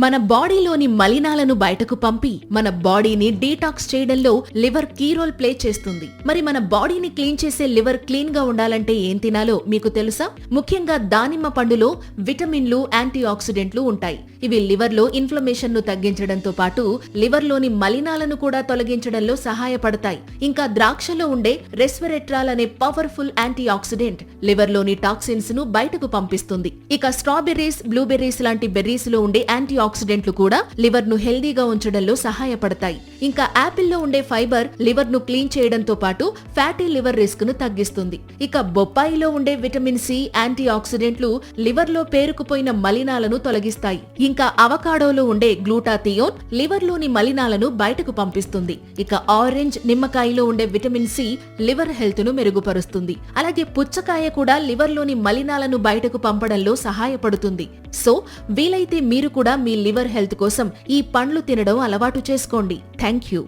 మన బాడీలోని మలినాలను బయటకు పంపి మన బాడీని డీటాక్స్ చేయడంలో లివర్ కీ రోల్ ప్లే చేస్తుంది. మరి మన బాడీని క్లీన్ చేసే లివర్ క్లీన్ గా ఉండాలంటే ఏం తినాలో మీకు తెలుసా? ముఖ్యంగా దానిమ్మ పండులో విటమిన్లు, యాంటీ ఆక్సిడెంట్లు ఉంటాయి. ఇవి లివర్ లో ఇన్ఫ్లమేషన్ ను తగ్గించడంతో పాటు లివర్ లోని మలినాలను కూడా తొలగించడంలో సహాయపడతాయి. ఇంకా ద్రాక్షలో ఉండే రెస్వెరెట్రాల్ అనే పవర్ఫుల్ యాంటీ ఆక్సిడెంట్ లివర్ లోని టాక్సిన్స్ ను బయటకు పంపిస్తుంది. ఇక స్ట్రాబెర్రీస్, బ్లూబెర్రీస్ లాంటి బెర్రీస్ లో ఉండే యాంటీ ఆక్సిడెంట్లు కూడా లివర్ ను హెల్దీగా ఉంచడంలో సహాయపడతాయి. ఇంకా యాపిల్ లో ఉండే ఫైబర్ లివర్ ను క్లీన్ చేయడంతో పాటు ఫ్యాటీ లివర్ రిస్క్ ను తగ్గిస్తుంది. ఇక బొప్పాయిలో ఉండే విటమిన్ సి, యాంటీ ఆక్సిడెంట్లు లివర్ లో పేరుకుపోయిన మలినాలను తొలగిస్తాయి. ఇంకా అవకాడోలో ఉండే గ్లూటాథియోన్ లివర్ లోని మలినాలను బయటకు పంపిస్తుంది. ఇక ఆరెంజ్, నిమ్మకాయలో ఉండే విటమిన్ సి లివర్ హెల్త్ ను మెరుగుపరుస్తుంది. అలాగే పుచ్చకాయ కూడా లివర్ లోని మలినాలను బయటకు పంపడంలో సహాయపడుతుంది. సో వీలైతే మీరు కూడా మీ లివర్ హెల్త్ కోసం ఈ పండ్లు తినడం అలవాటు చేసుకోండి. Thank you.